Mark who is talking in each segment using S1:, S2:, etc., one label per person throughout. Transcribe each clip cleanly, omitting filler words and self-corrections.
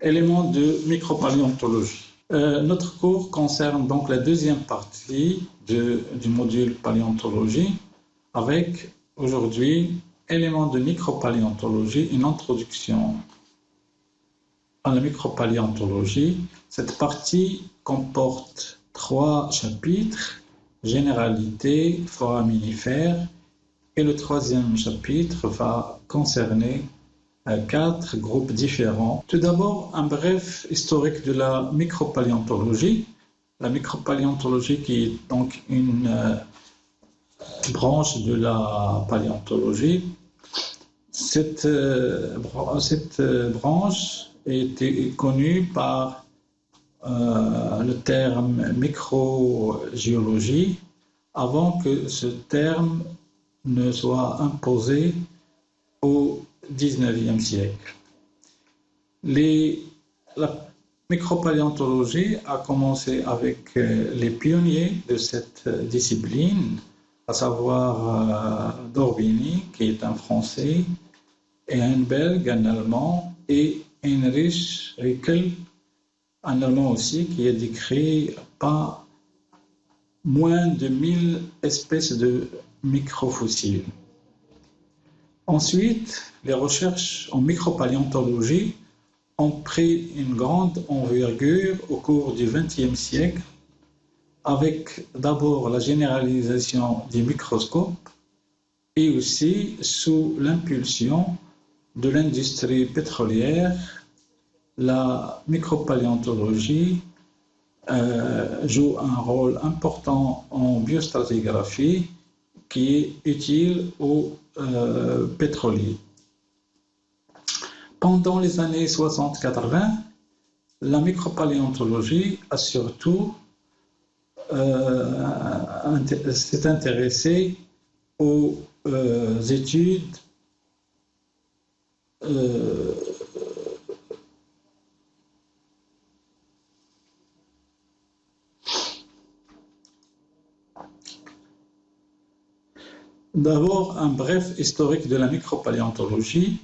S1: Éléments de micropaléontologie. Notre cours concerne donc la deuxième partie du module paléontologie avec aujourd'hui éléments de micropaléontologie, une introduction à la micropaléontologie. Cette partie comporte 3 chapitres, généralité, foraminifères, et le troisième chapitre va concerner 4 groupes différents. Tout d'abord, un bref historique de la micropaléontologie. La micropaléontologie qui est donc une branche de la paléontologie. Cette branche était connue par le terme microgéologie avant que ce terme ne soit imposé au XIXe siècle. La micropaléontologie a commencé avec les pionniers de cette discipline, à savoir d'Orbigny, qui est un Français, et Einberg, un Allemand, et Heinrich Rickel, un Allemand aussi, qui a décrit pas moins de 1000 espèces de microfossiles. Ensuite, les recherches en micropaléontologie ont pris une grande envergure au cours du XXe siècle, avec d'abord la généralisation des microscopes et aussi sous l'impulsion de l'industrie pétrolière. La micropaléontologie joue un rôle important en biostratigraphie qui est utile aux pétroliers. Pendant les années 60-80, la micropaléontologie a surtout s'est intéressée aux études D'abord, un bref historique de la micropaléontologie.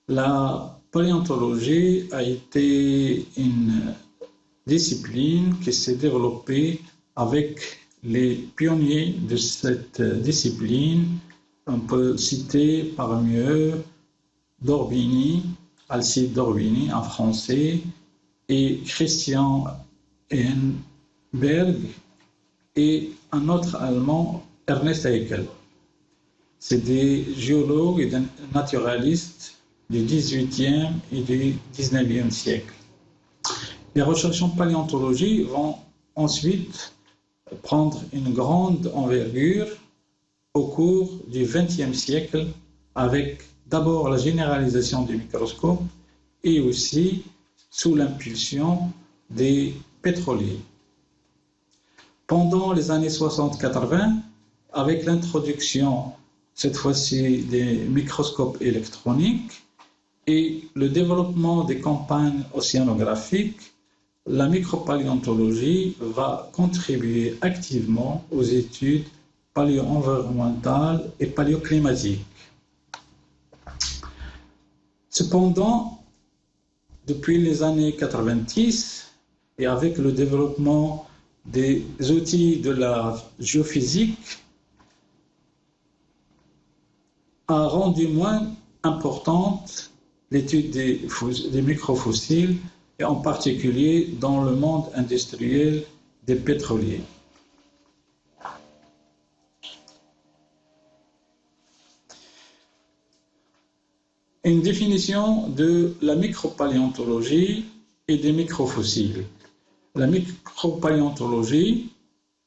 S1: La paléontologie a été une discipline qui s'est développée avec les pionniers de cette discipline. On peut citer parmi eux d'Orbigny, Alcide d'Orbigny, un Français, et Christian Ehrenberg, et un autre Allemand, Ernest Haeckel. C'est des géologues et des naturalistes du XVIIIe et du XIXe siècle. Les recherches en paléontologie vont ensuite prendre une grande envergure au cours du XXe siècle avec d'abord la généralisation du microscope et aussi sous l'impulsion des pétroliers. Pendant les années 60-80, avec l'introduction cette fois-ci des microscopes électroniques et le développement des campagnes océanographiques, la micropaléontologie va contribuer activement aux études paléo-environnementales et paléoclimatiques. Cependant, depuis les années 90 et avec le développement des outils de la géophysique, a rendu moins importante l'étude des microfossiles et en particulier dans le monde industriel des pétroliers. Une définition de la micropaléontologie et des microfossiles. La micropaléontologie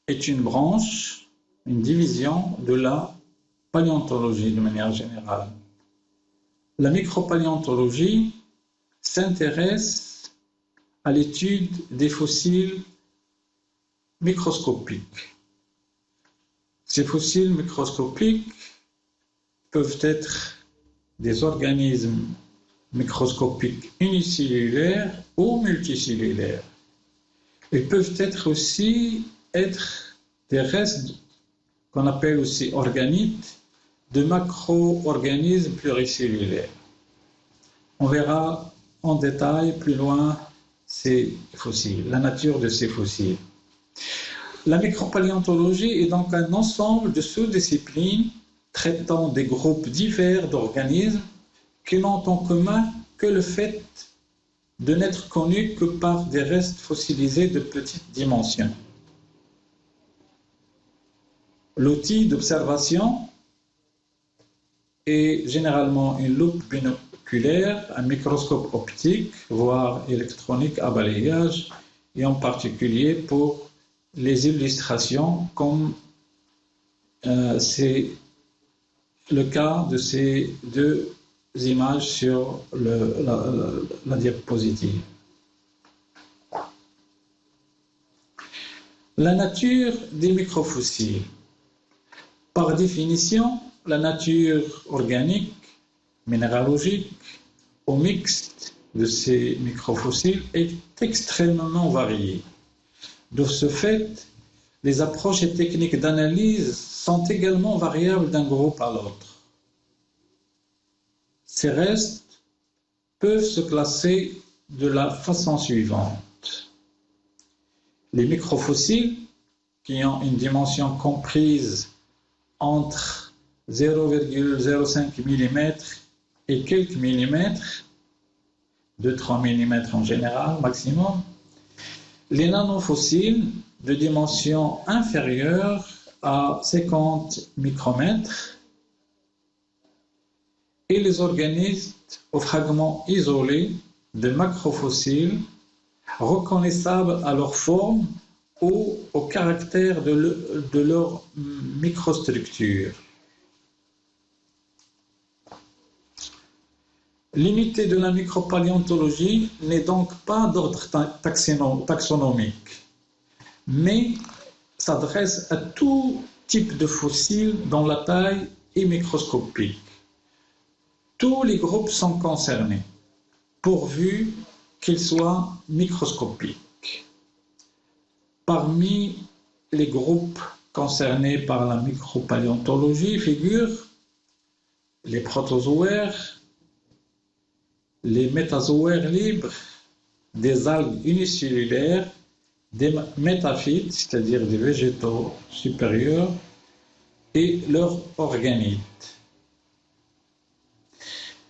S1: est une branche, une division de la paléontologie de manière générale. La micropaléontologie s'intéresse à l'étude des fossiles microscopiques. Ces fossiles microscopiques peuvent être des organismes microscopiques unicellulaires ou multicellulaires. Ils peuvent être aussi des restes qu'on appelle aussi organites de macro-organismes pluricellulaires. On verra en détail plus loin ces fossiles, la nature de ces fossiles. La micropaléontologie est donc un ensemble de sous-disciplines traitant des groupes divers d'organismes qui n'ont en commun que le fait de n'être connus que par des restes fossilisés de petites dimensions. L'outil d'observation est généralement une loupe binoculaire, un microscope optique, voire électronique à balayage, et en particulier pour les illustrations, comme c'est le cas de ces deux images sur la diapositive. La nature des microfossiles. Par définition, la nature organique, minéralogique ou mixte de ces microfossiles est extrêmement variée. De ce fait, les approches et techniques d'analyse sont également variables d'un groupe à l'autre. Ces restes peuvent se classer de la façon suivante. Les microfossiles, qui ont une dimension comprise entre 0,05 mm et quelques millimètres, 2-3 mm en général, maximum. Les nanofossiles de dimension inférieure à 50 micromètres et les organismes aux fragments isolés de macrofossiles reconnaissables à leur forme ou au caractère de leur microstructure. L'unité de la micropaléontologie n'est donc pas d'ordre taxonomique, mais s'adresse à tout type de fossiles dont la taille est microscopique. Tous les groupes sont concernés, pourvu qu'ils soient microscopiques. Parmi les groupes concernés par la micropaléontologie figurent les protozoaires, les métazoaires libres, des algues unicellulaires, des métaphytes, c'est-à-dire des végétaux supérieurs, et leurs organites.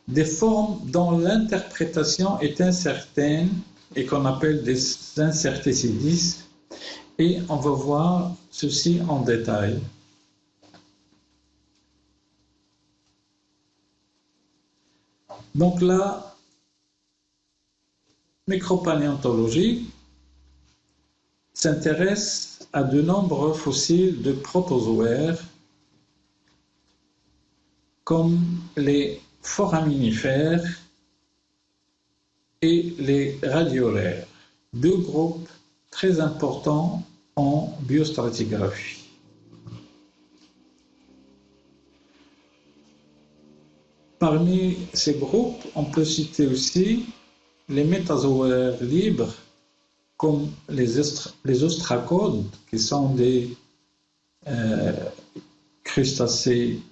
S1: Des formes dont l'interprétation est incertaine et qu'on appelle des incerticides, et on va voir ceci en détail. Donc la micropaléontologie s'intéresse à de nombreux fossiles de protozoaires comme les foraminifères et les radiolaires, deux groupes très importants en biostratigraphie. Parmi ces groupes, on peut citer aussi les métazoaires libres, comme les ostracodes, qui sont des crustacés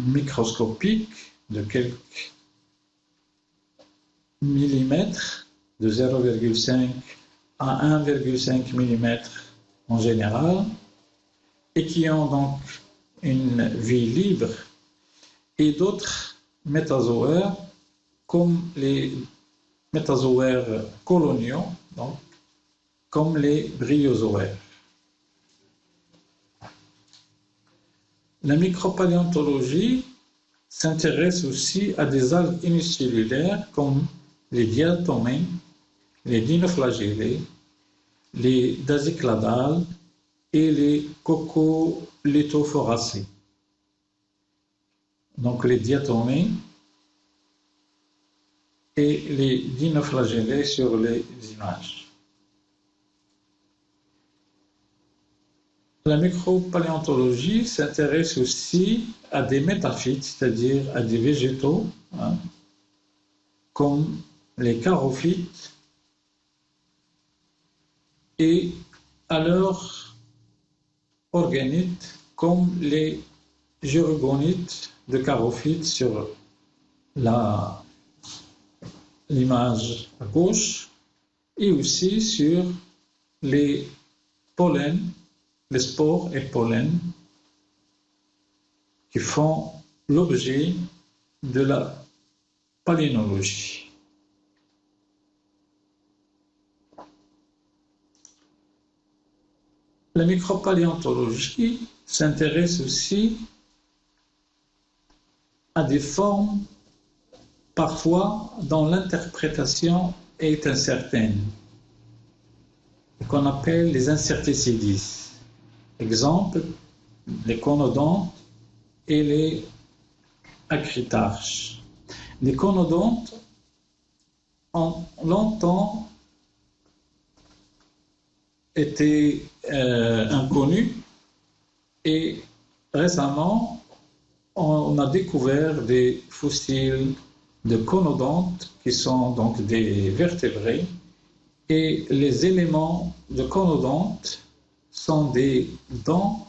S1: microscopiques de quelques millimètres, de 0,5 à 1,5 mm en général, et qui ont donc une vie libre, et d'autres métazoaires, comme les métazoaires coloniaux, donc, comme les bryozoaires. La micropaléontologie s'intéresse aussi à des algues unicellulaires comme les diatomées, les dinoflagellés, les dasycladales et les coccolithophoracées. Donc les diatomées et les dinoflagellés sur les images. La micropaléontologie s'intéresse aussi à des métaphytes, c'est-à-dire à des végétaux, comme les charophytes, et à leurs organites, comme les gyrogonites de charophytes sur la l'image à gauche, et aussi sur les pollens, les spores et pollens qui font l'objet de la palynologie. La micropaléontologie s'intéresse aussi à des formes parfois dont l'interprétation est incertaine, qu'on appelle les incerticides. Exemple, les conodontes et les acritarches. Les conodontes ont longtemps été inconnus et récemment on a découvert des fossiles de conodontes qui sont donc des vertébrés et les éléments de conodontes sont des dents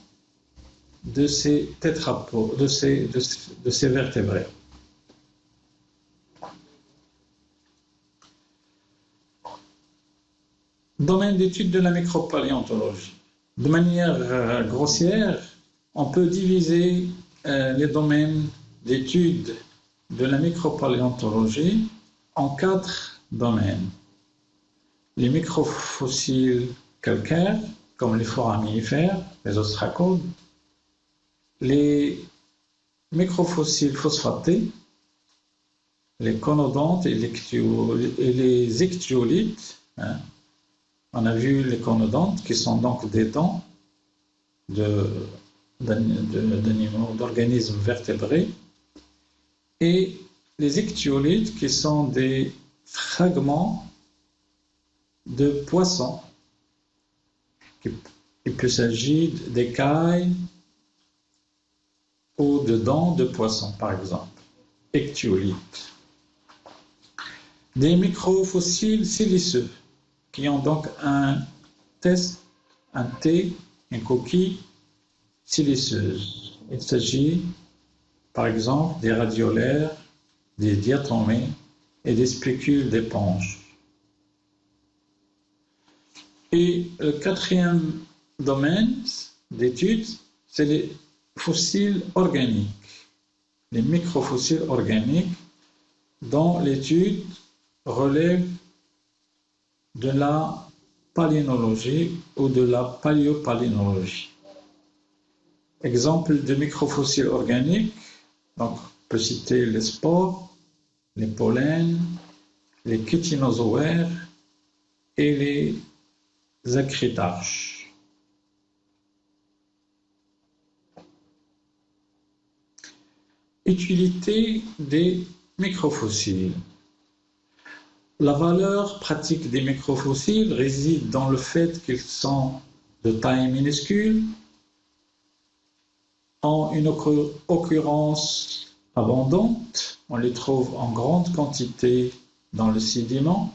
S1: de ces tétrapodes, de ces vertébrés. Domaine d'étude de la micropaléontologie. De manière grossière, on peut diviser les domaines d'étude de la micropaléontologie en 4 domaines. Les microfossiles calcaires, comme les foraminifères, les ostracodes, les microfossiles phosphatés, les conodontes et les ictiolithes. On a vu les conodontes qui sont donc des dents d'organismes vertébrés et les ictiolithes qui sont des fragments de poissons. Il peut s'agir d'écailles ou de dents de poissons, par exemple, ictiolithes. Des microfossiles siliceux qui ont donc un thé, une coquille siliceuse. Il s'agit, par exemple, des radiolaires, des diatomées et des spicules d'éponge. Et le 4e domaine d'étude, c'est les fossiles organiques, les microfossiles organiques, dont l'étude relève de la palynologie ou de la paléopalynologie. Exemple de microfossiles organiques, donc on peut citer les spores, les pollens, les chitinozoaires et les acritarches. Utilité des microfossiles. La valeur pratique des microfossiles réside dans le fait qu'ils sont de taille minuscule, ont une occurrence abondante, on les trouve en grande quantité dans le sédiment,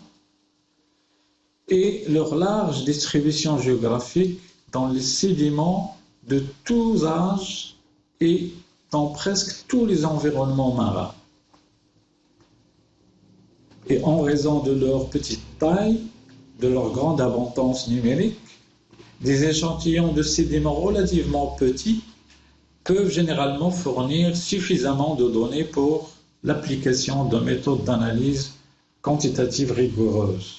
S1: et leur large distribution géographique dans les sédiments de tous âges et dans presque tous les environnements marins. Et en raison de leur petite taille, de leur grande abondance numérique, des échantillons de sédiments relativement petits peuvent généralement fournir suffisamment de données pour l'application de méthodes d'analyse quantitative rigoureuses.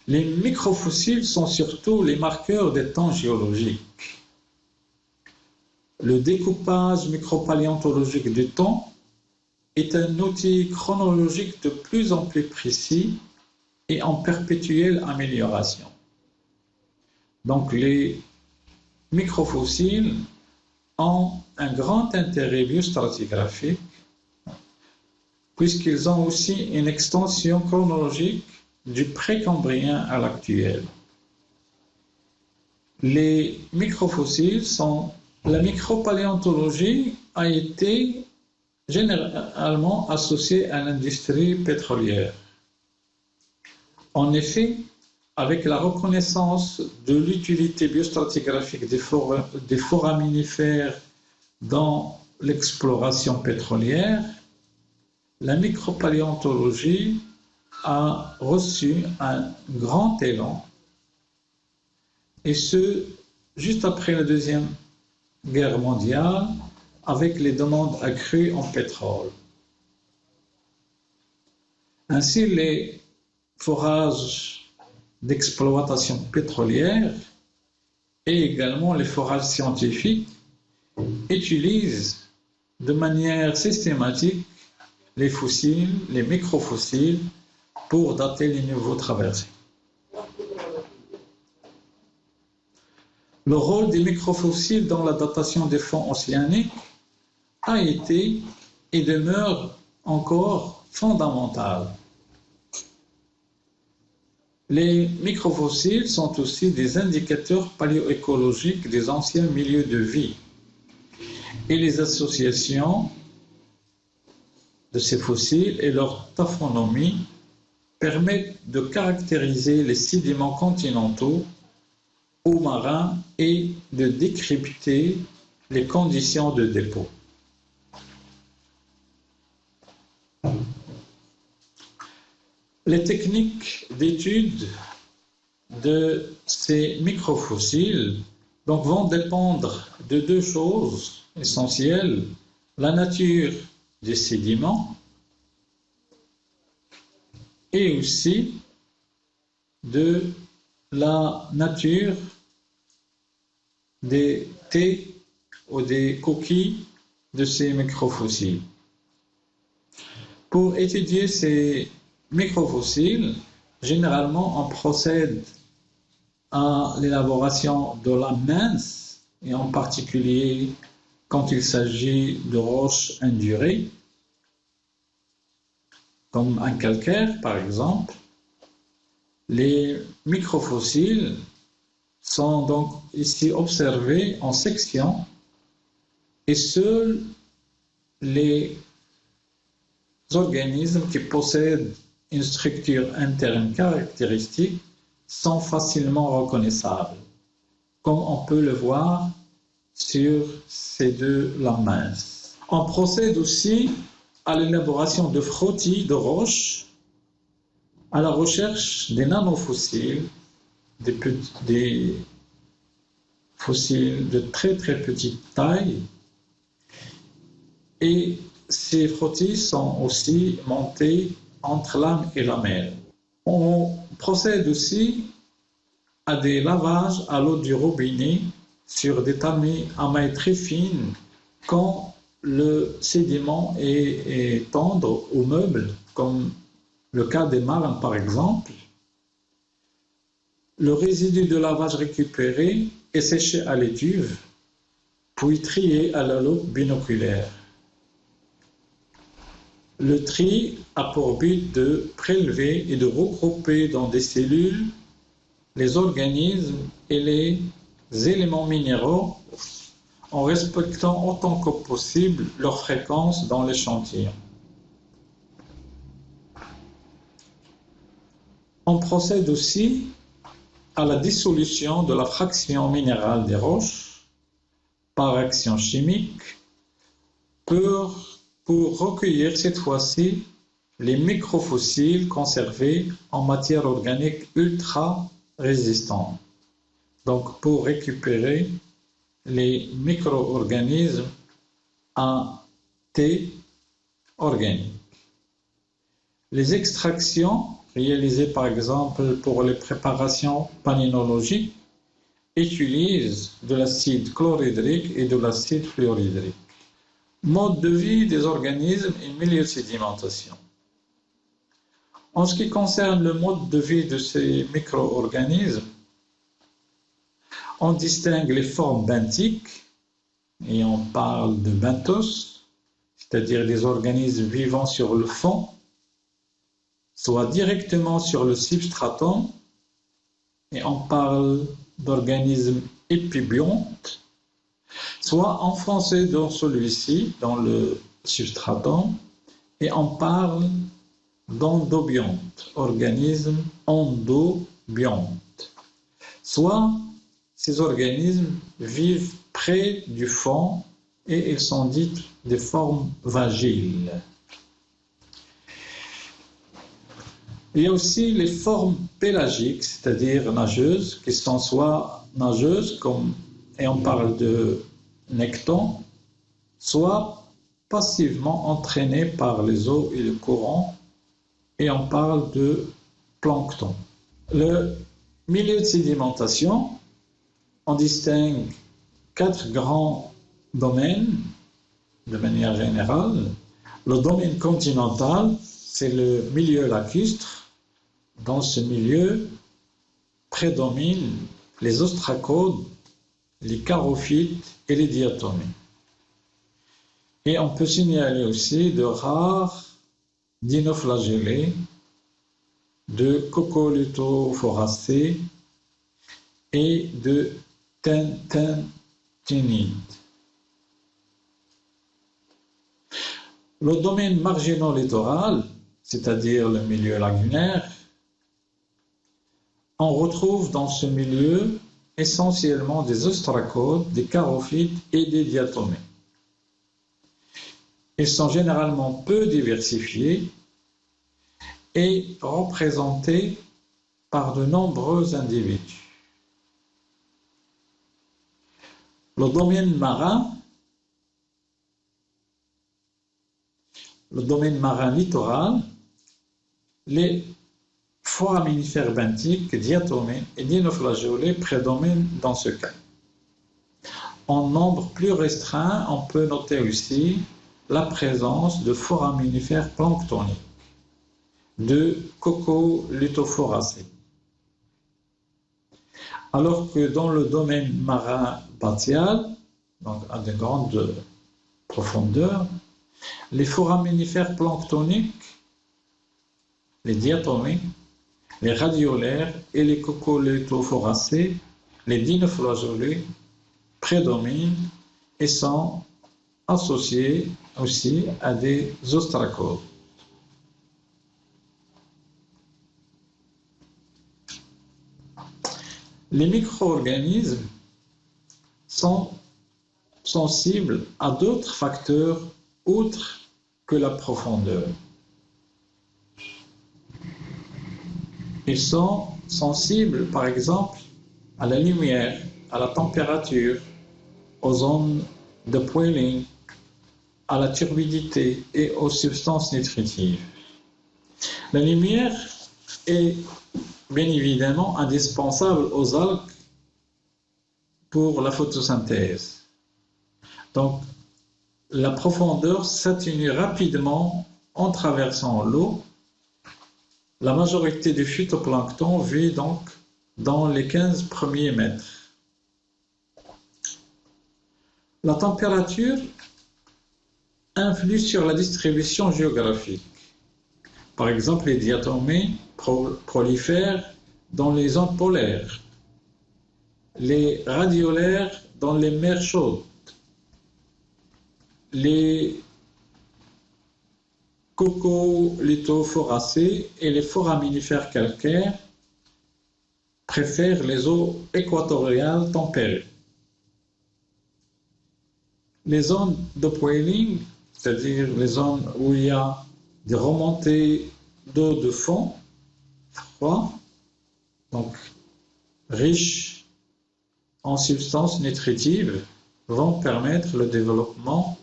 S1: Les microfossiles sont surtout les marqueurs des temps géologiques. Le découpage micropaléontologique du temps est un outil chronologique de plus en plus précis et en perpétuelle amélioration. Donc les microfossiles ont un grand intérêt biostratigraphique puisqu'ils ont aussi une extension chronologique du précambrien à l'actuel. Les microfossiles sont... La micropaléontologie a été généralement associée à l'industrie pétrolière. En effet, avec la reconnaissance de l'utilité biostratigraphique des foraminifères dans l'exploration pétrolière, la micropaléontologie a reçu un grand élan, et ce, juste après la Deuxième Guerre mondiale, avec les demandes accrues en pétrole. Ainsi, les forages d'exploitation pétrolière et également les forages scientifiques utilisent de manière systématique les fossiles, les microfossiles, pour dater les niveaux traversés. Le rôle des microfossiles dans la datation des fonds océaniques a été et demeure encore fondamental. Les microfossiles sont aussi des indicateurs paléoécologiques des anciens milieux de vie, et les associations de ces fossiles et leur taphonomie permettent de caractériser les sédiments continentaux ou marins et de décrypter les conditions de dépôt. Les techniques d'étude de ces microfossiles vont dépendre de deux choses essentielles: la nature des sédiments et aussi de la nature des thés ou des coquilles de ces microfossiles. Pour étudier ces microfossiles, généralement on procède à l'élaboration de lames minces, et en particulier quand il s'agit de roches indurées, comme un calcaire par exemple. Les microfossiles sont donc ici observés en section, et seuls les organismes qui possèdent une structure interne caractéristique sont facilement reconnaissables, comme on peut le voir sur ces deux lames minces. On procède aussi à l'élaboration de frottis de roches, à la recherche des nanofossiles, des fossiles de très très petite taille, et ces frottis sont aussi montés entre lame et lamelle. On procède aussi à des lavages à l'eau du robinet sur des tamis à mailles très fines quand le sédiment est tendre ou meuble, comme le cas des marnes par exemple. Le résidu de lavage récupéré est séché à l'étuve, puis trié à la loupe binoculaire. Le tri a pour but de prélever et de regrouper dans des cellules les organismes et les éléments minéraux en respectant autant que possible leur fréquence dans l'échantillon. On procède aussi à la dissolution de la fraction minérale des roches par action chimique pour recueillir cette fois-ci les microfossiles conservés en matière organique ultra résistante. Donc pour récupérer les micro-organismes en T organique. Les extractions réalisées par exemple pour les préparations paninologiques utilisent de l'acide chlorhydrique et de l'acide fluorhydrique. Mode de vie des organismes et milieu de sédimentation. En ce qui concerne le mode de vie de ces micro-organismes, on distingue les formes benthiques, et on parle de benthos, c'est-à-dire des organismes vivant sur le fond, soit directement sur le substratum, et on parle d'organismes épibiontes, soit enfoncés dans celui-ci, dans le substratum, et on parle d'endobiontes, organismes endobiontes. Soit ces organismes vivent près du fond et ils sont dits des formes vagiles. Il y a aussi les formes pélagiques, c'est-à-dire nageuses, qui sont soit nageuses, et on parle de nectons, soit passivement entraînées par les eaux et le courant, et on parle de plancton. Le milieu de sédimentation, on distingue 4 grands domaines de manière générale. Le domaine continental, c'est le milieu lacustre. Dans ce milieu prédominent les ostracodes, les charophytes et les diatomées. Et on peut signaler aussi de rares dinoflagellés, de coccolithophoracées et de tintintinides. Le domaine marginal-littoral, c'est-à-dire le milieu lagunaire, on retrouve dans ce milieu essentiellement des ostracodes, des charophytes et des diatomées. Ils sont généralement peu diversifiés et représentés par de nombreux individus. Le domaine marin littoral, les foraminifères benthiques, diatomées et dinoflagellés prédominent dans ce cas. En nombre plus restreint, on peut noter aussi la présence de foraminifères planctoniques, de coccolithophoracées. Alors que dans le domaine marin bathyal, donc à de grandes profondeurs, les foraminifères planctoniques, les diatomées, les radiolaires et les coccolithophoracées, les dinoflagellés, prédominent et sont associés aussi à des ostracodes. Les micro-organismes sont sensibles à d'autres facteurs outre que la profondeur. Ils sont sensibles, par exemple, à la lumière, à la température, aux ondes de Poynting, à la turbidité et aux substances nutritives. La lumière est bien évidemment indispensable aux algues pour la photosynthèse. Donc, la profondeur s'atténue rapidement en traversant l'eau. La majorité du phytoplancton vit donc dans les 15 premiers mètres. La température influe sur la distribution géographique. Par exemple, les diatomées prolifèrent dans les zones polaires, les radiolaires dans les mers chaudes, les coccolithophoracées et les foraminifères calcaires préfèrent les eaux équatoriales tempérées. Les zones de Poynting, c'est-à-dire les zones où il y a des remontées d'eau de fond, froid, donc riches en substances nutritives, vont permettre le développement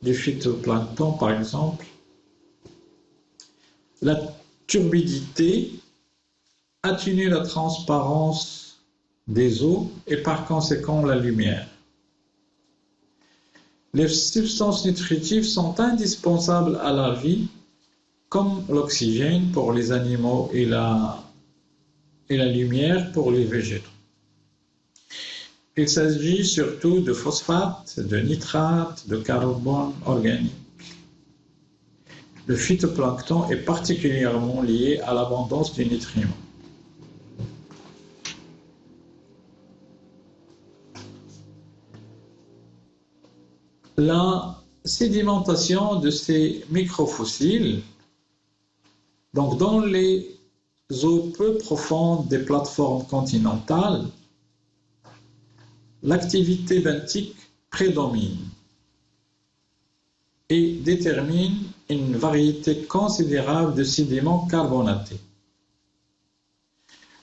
S1: du phytoplancton, par exemple. La turbidité atténue la transparence des eaux et par conséquent la lumière. Les substances nutritives sont indispensables à la vie, comme l'oxygène pour les animaux et la lumière pour les végétaux. Il s'agit surtout de phosphates, de nitrates, de carbone organique. Le phytoplancton est particulièrement lié à l'abondance du nutriment. La sédimentation de ces microfossiles, donc dans les eaux peu profondes des plateformes continentales, l'activité benthique prédomine et détermine une variété considérable de sédiments carbonatés.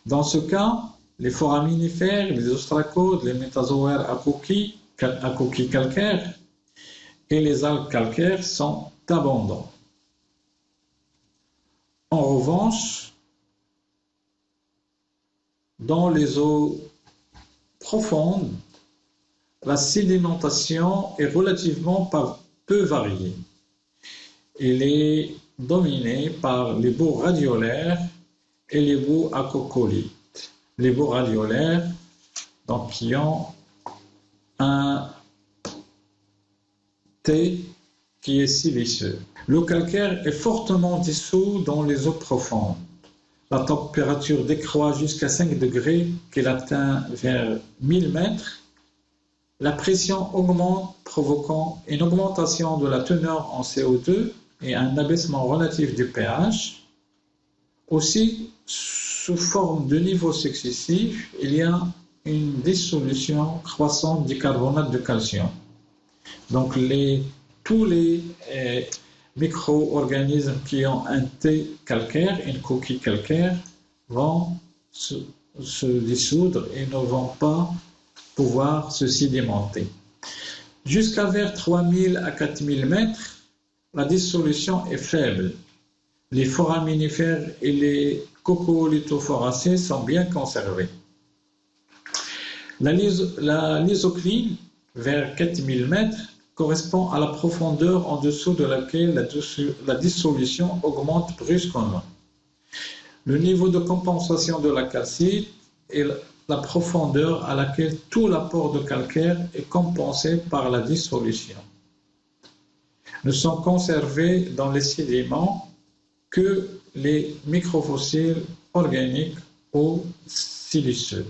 S1: Dans ce cas, les foraminifères, les ostracodes, les métazoaires à coquilles calcaires et les algues calcaires sont abondants. En revanche, dans les eaux profondes, la sédimentation est relativement peu variée. Elle est dominée par les boues radiolaires et les boues acocolites. Les boues radiolaires, donc, qui ont un T qui est siliceux. L'eau calcaire est fortement dissoute dans les eaux profondes. La température décroît jusqu'à 5 degrés, qu'elle atteint vers 1000 mètres. La pression augmente, provoquant une augmentation de la teneur en CO2 et un abaissement relatif du pH. Aussi, sous forme de niveaux successifs, il y a une dissolution croissante du carbonate de calcium. Donc, tous les micro-organismes qui ont un T calcaire, une coquille calcaire, vont se dissoudre et ne vont pas pouvoir se sédimenter. Jusqu'à vers 3000 à 4000 mètres, la dissolution est faible. Les foraminifères et les coccolithophoracées sont bien conservés. La lysocline, vers 4000 mètres, correspond à la profondeur en dessous de laquelle la dissolution augmente brusquement. Le niveau de compensation de la calcite est la profondeur à laquelle tout l'apport de calcaire est compensé par la dissolution. Ne sont conservés dans les sédiments que les microfossiles organiques ou siliceux.